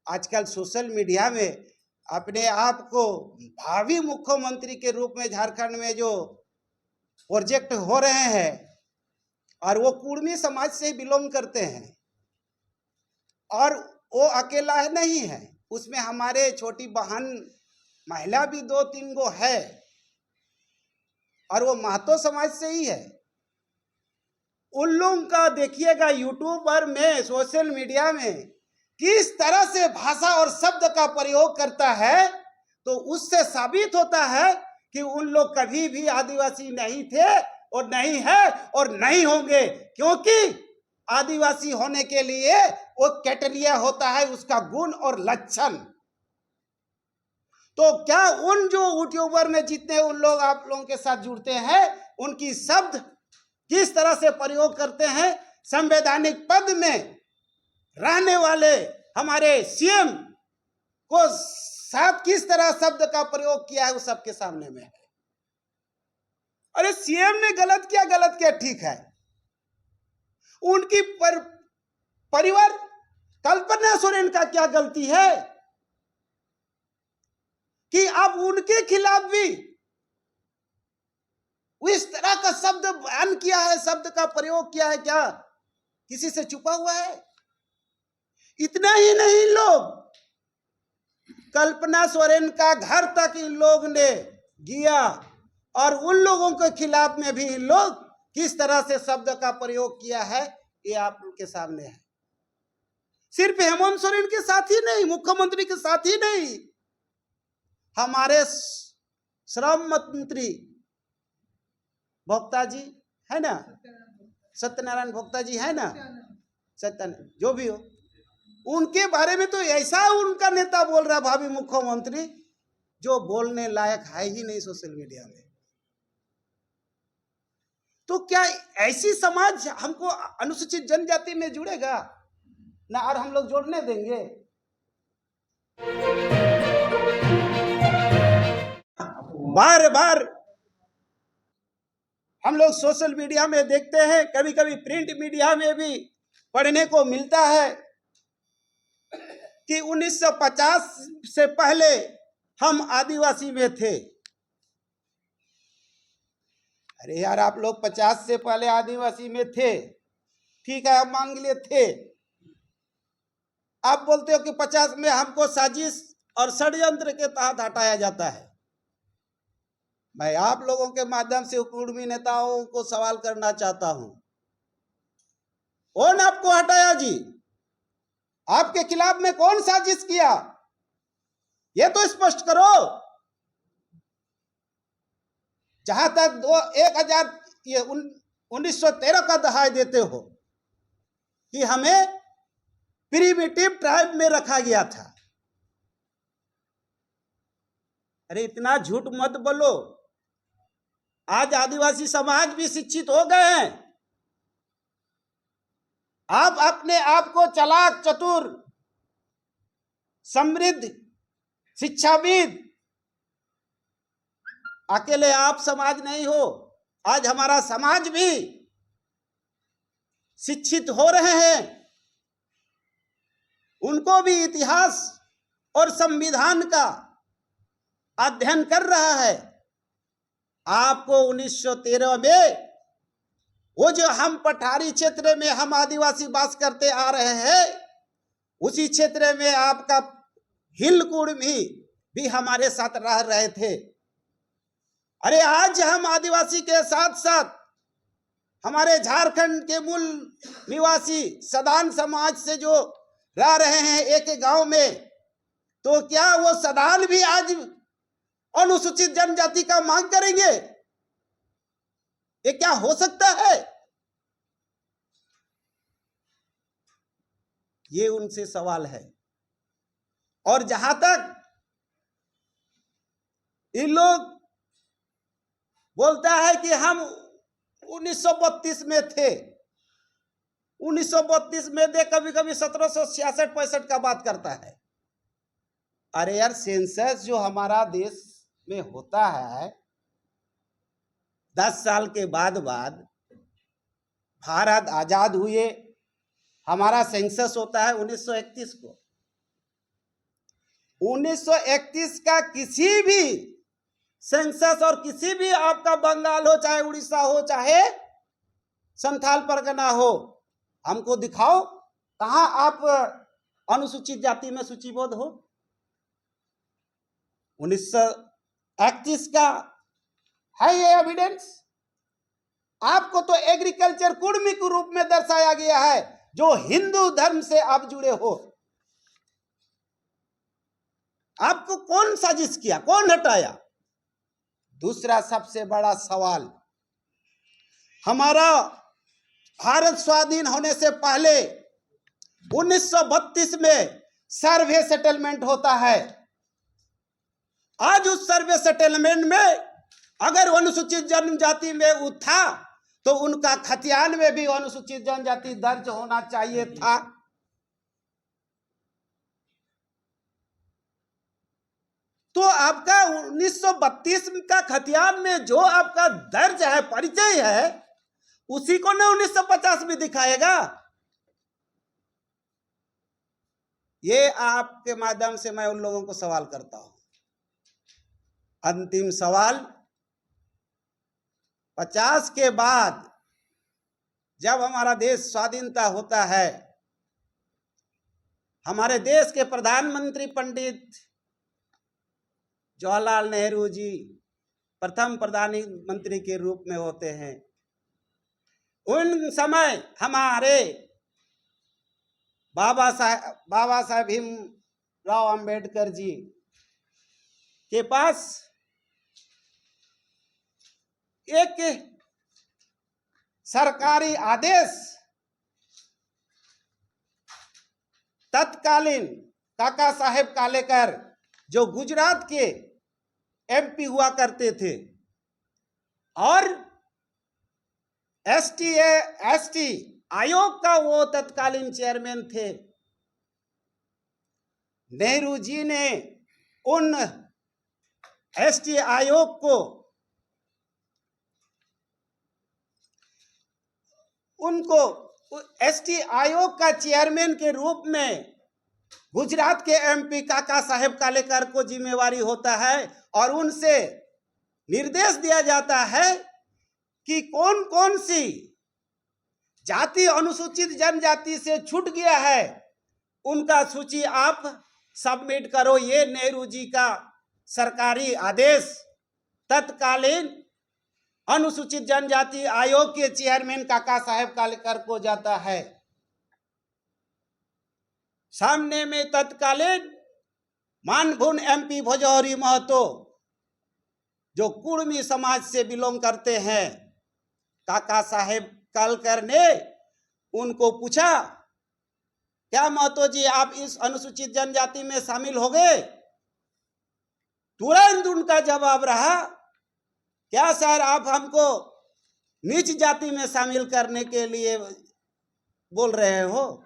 आजकल social media में अपने आप को भावी मुख्यमंत्री के रूप में झारखंड में जो प्रोजेक्ट हो रहे हैं, और वो कुर्मी समाज से बिलोंग करते हैं, और वो अकेला नहीं है, उसमें हमारे छोटी बहन महिला भी 2-3 गो है, और वो महतो समाज से ही है। उन लोगों का देखिएगा यूट्यूबर में, सोशल मीडिया में किस तरह से भाषा और शब्द का प्रयोग करता है, तो उससे साबित होता है कि उन लोग कभी भी आदिवासी नहीं थे और नहीं है और नहीं होंगे, क्योंकि आदिवासी होने के लिए वो कैटेरिया होता है, उसका गुण और लक्षण। तो क्या उन जो यूट्यूबर में जितने उन लोग आप लोगों के साथ जुड़ते हैं, उनकी शब्द किस तरह से प्रयोग करते हैं, संवैधानिक पद में रहने वाले हमारे सीएम को साथ किस तरह शब्द का प्रयोग किया है, वो सबके सामने में है। अरे सीएम ने गलत किया ठीक है, उनकी परिवार कल्पना सोरेन का क्या गलती है कि अब उनके खिलाफ भी इस तरह का शब्द बयान किया है, शब्द का प्रयोग किया है? क्या किसी से छुपा हुआ है? इतना ही नहीं, लोग कल्पना सोरेन का घर तक इन लोग ने गया, और उन लोगों के खिलाफ में भी इन लोग किस तरह से शब्द का प्रयोग किया है, ये आप के सामने है। सिर्फ हेमंत सोरेन के साथ ही नहीं, मुख्यमंत्री के साथ ही नहीं, हमारे श्रम मंत्री भोक्ता जी है ना, सत्यनारायण भोक्ता जी है ना, सत्यनारायण जो भी हो, उनके बारे में तो ऐसा उनका नेता बोल रहा है, भावी मुख्यमंत्री, जो बोलने लायक है ही नहीं सोशल मीडिया में। तो क्या ऐसी समाज हमको अनुसूचित जनजाति में जुड़ेगा ना, और हम लोग जोड़ने देंगे? बार बार हम लोग सोशल मीडिया में देखते हैं, कभी कभी प्रिंट मीडिया में भी पढ़ने को मिलता है कि 1950 से पहले हम आदिवासी में थे। अरे यार, आप लोग 50 से पहले आदिवासी में थे, ठीक है, आप मान लिए थे। आप बोलते हो कि 50 में हमको साजिश और षड्यंत्र के तहत हटाया जाता है। मैं आप लोगों के माध्यम से कुर्मी नेताओं को सवाल करना चाहता हूं, कौन आपको हटाया जी? आपके खिलाफ में कौन साजिश किया, ये तो स्पष्ट करो। जहां तक 1913 का दहाई देते हो कि हमें प्रिमिटिव ट्राइब में रखा गया था, अरे इतना झूठ मत बोलो। आज आदिवासी समाज भी शिक्षित हो गए हैं, आप अपने आप को चालाक, चतुर, समृद्ध, शिक्षाविद, अकेले आप समाज नहीं हो, आज हमारा समाज भी शिक्षित हो रहे हैं, उनको भी इतिहास और संविधान का अध्ययन कर रहा है। आपको 1913 में वो जो हम पठारी क्षेत्र में हम आदिवासी वास करते आ रहे हैं, उसी क्षेत्र में आपका हिलकुड़ भी हमारे साथ रह रहे थे। अरे आज हम आदिवासी के साथ साथ हमारे झारखंड के मूल निवासी सदान समाज से जो रह रहे हैं एक गांव में, तो क्या वो सदान भी आज अनुसूचित जनजाति का मांग करेंगे? ये क्या हो सकता है? ये उनसे सवाल है। और जहां तक इन लोग बोलता है कि हम 1932 में थे, 1932 में दे, कभी कभी 1766-65 का बात करता है। अरे यार, सेंसस जो हमारा देश में होता है 10 साल के बाद भारत आजाद हुए, हमारा सेंसस होता है 1931 को। 1931 का किसी भी सेंसस और किसी भी आपका बंगाल हो, चाहे उड़ीसा हो, चाहे संथाल परगना हो, हमको दिखाओ कहां आप अनुसूचित जाति में सूचीबद्ध हो। 1931 का है ये एविडेंस। आपको तो एग्रीकल्चर कुर्मी के रूप में दर्शाया गया है, जो हिंदू धर्म से आप जुड़े हो। आपको कौन साजिश किया, कौन हटाया? दूसरा सबसे बड़ा सवाल, हमारा भारत स्वाधीन होने से पहले 1932 में सर्वे सेटलमेंट होता है। आज उस सर्वे सेटलमेंट में अगर अनुसूचित जनजाति में था तो उनका खतियान में भी अनुसूचित जनजाति दर्ज होना चाहिए था। तो आपका 1932 का खतियान में जो आपका दर्ज है, परिचय है, उसी को ना 1950 में दिखाएगा। ये आपके माध्यम से मैं उन लोगों को सवाल करता हूं। अंतिम सवाल, 50 के बाद जब हमारा देश स्वाधीनता होता है, हमारे देश के प्रधानमंत्री पंडित जवाहरलाल नेहरू जी प्रथम प्रधानमंत्री के रूप में होते हैं। उन समय हमारे बाबा साहेब भीमराव अंबेडकर जी के पास एक सरकारी आदेश तत्कालीन काका साहेब कालेकर, जो गुजरात के एमपी हुआ करते थे और एसटी आयोग का वो तत्कालीन चेयरमैन थे, नेहरू जी ने उन एसटी आयोग को एसटी आयोग का चेयरमैन के रूप में गुजरात के एमपी काका साहेब कालेकर को जिम्मेवारी होता है और उनसे निर्देश दिया जाता है कि कौन कौन सी जाति अनुसूचित जनजाति से छूट गया है, उनका सूची आप सबमिट करो। ये नेहरू जी का सरकारी आदेश तत्कालीन अनुसूचित जनजाति आयोग के चेयरमैन काका साहेब कालेकर को जाता है। सामने में तत्कालीन मानभून एमपी भोजौरी महतो, जो कुर्मी समाज से बिलोंग करते हैं, काका साहेब कालेकर ने उनको पूछा, क्या महतो जी आप इस अनुसूचित जनजाति में शामिल हो गए? तुरंत उनका जवाब रहा, क्या सर आप हमको नीच जाति में शामिल करने के लिए बोल रहे हो?